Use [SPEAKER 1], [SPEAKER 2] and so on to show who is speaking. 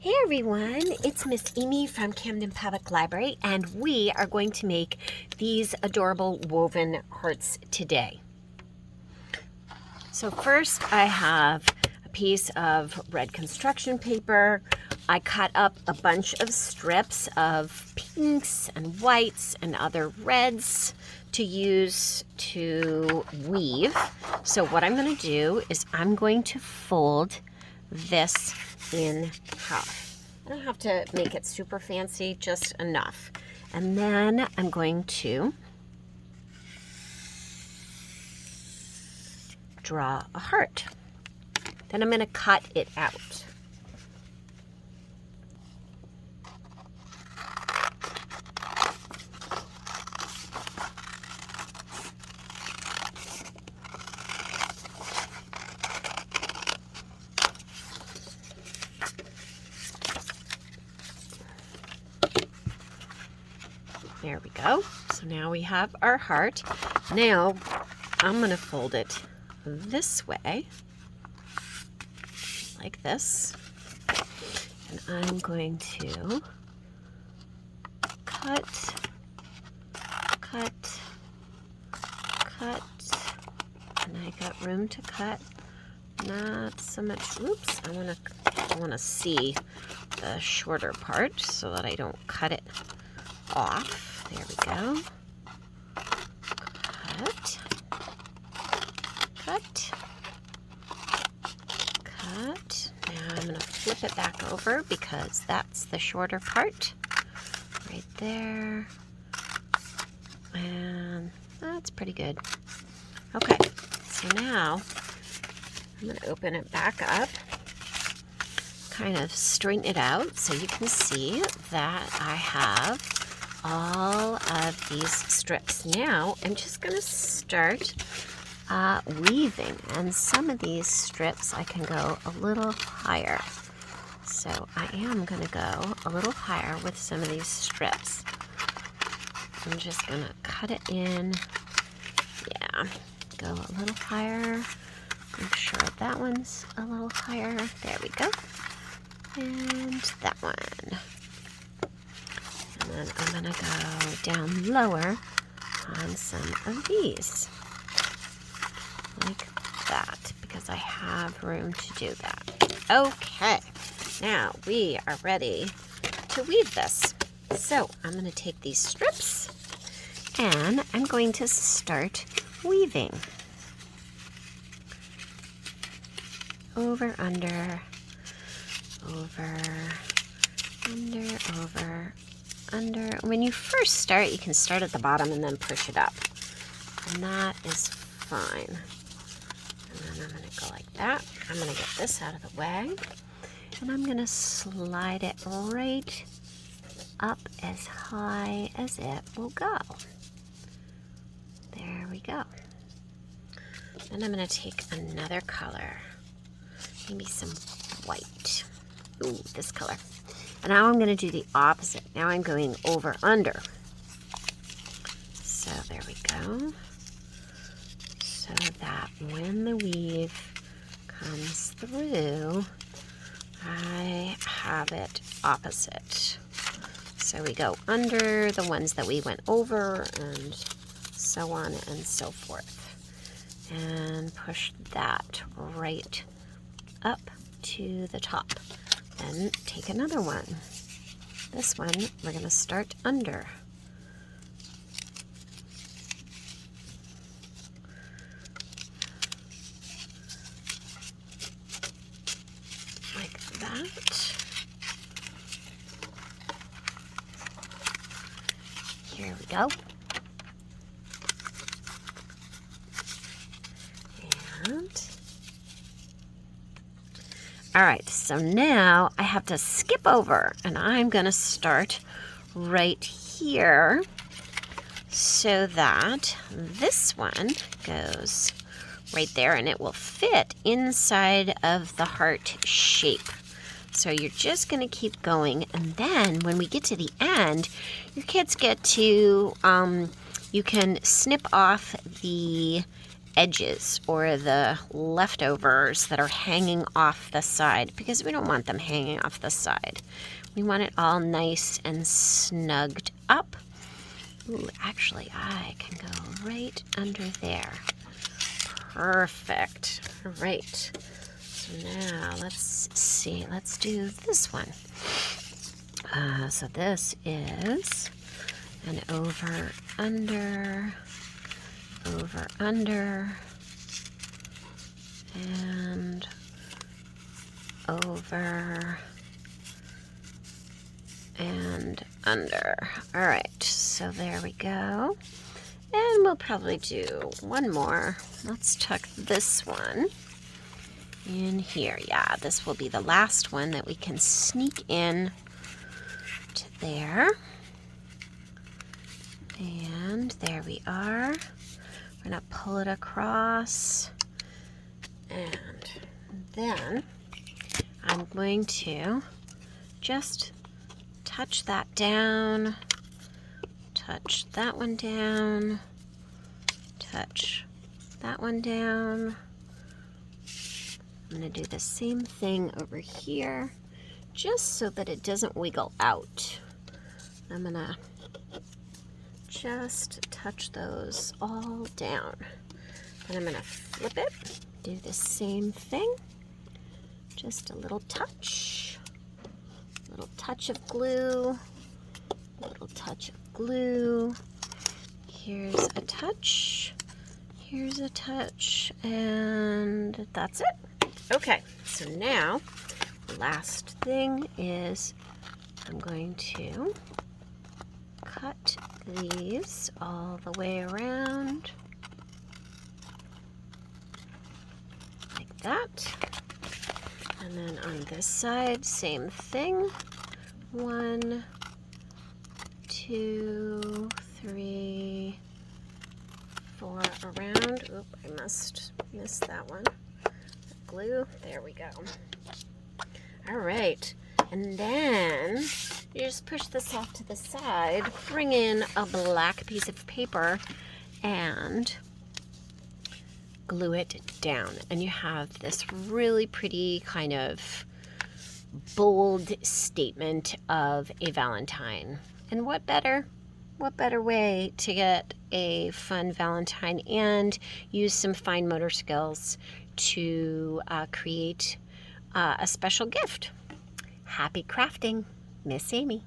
[SPEAKER 1] Hey everyone, it's Miss Amy from Camden Public Library, and we are going to make these adorable woven hearts today. So first I have a piece of red construction paper. I cut up a bunch of strips of pinks and whites and other reds to use to weave. So what I'm going to do is I'm going to fold this in half. I don't have to make it super fancy, just enough. And then I'm going to draw a heart. Then I'm going to cut it out. There we go. So now we have our heart. Now I'm going to fold it this way, like this. And I'm going to cut, and I got room to cut. Not so much. Oops, I want to see the shorter part so that I don't cut it off. There we go. Cut. Now I'm going to flip it back over because that's the shorter part. Right there. And that's pretty good. Okay, so now I'm going to open it back up. Kind of straighten it out so you can see that I have all of these strips. Now I'm just going to start weaving, and some of these strips I can go a little higher. So I am going to go a little higher with some of these strips. I'm just going to cut it in. Yeah, go a little higher. Make sure that one's a little higher. There we go. And that one. And then I'm going to go down lower on some of these. Like that, because I have room to do that. Okay, now we are ready to weave this. So I'm going to take these strips and I'm going to start weaving. Over, under, over, under, over, under. When you first start, you can start at the bottom and then push it up. And that is fine. And then I'm going to go like that. I'm going to get this out of the way. And I'm going to slide it right up as high as it will go. There we go. Then I'm going to take another color. Maybe some white. Ooh, this color. And now I'm going to do the opposite. Now I'm going over under. So there we go. So that when the weave comes through, I have it opposite. So we go under the ones that we went over and so on and so forth. And push that right up to the top. Then take another one. This one we're going to start under. Like that. Here we go. And all right, so now I have to skip over, and I'm going to start right here so that this one goes right there, and it will fit inside of the heart shape. So you're just going to keep going, and then when we get to the end, your kids get to, you can snip off the edges or the leftovers that are hanging off the side, because we don't want them hanging off the side. We want it all nice and snugged up. Ooh, actually, I can go right under there. Perfect. All right. So now let's see. Let's do this one. So this is an over, under, and over, and under. All right, so there we go. And we'll probably do one more. Let's tuck this one in here. Yeah, this will be the last one that we can sneak in to there. And there we are. We're gonna pull it across. And then I'm going to just touch that down, touch that one down, touch that one down. I'm going to do the same thing over here, just so that it doesn't wiggle out. I'm going to just touch those all down. Then I'm going to flip it, do the same thing, just a little touch of glue, a little touch of glue. Here's a touch, here's a touch, and that's it. Okay, so now the last thing is I'm going to cut these all the way around like that. And then on this side, same thing. 1, 2, 3, 4 around. Oop, I must miss that one. Glue, there we go. All right, and then you just push this off to the side, bring in a black piece of paper and glue it down. And you have this really pretty kind of bold statement of a Valentine. And what better way to get a fun Valentine and use some fine motor skills to create a special gift. Happy crafting, Miss Amy.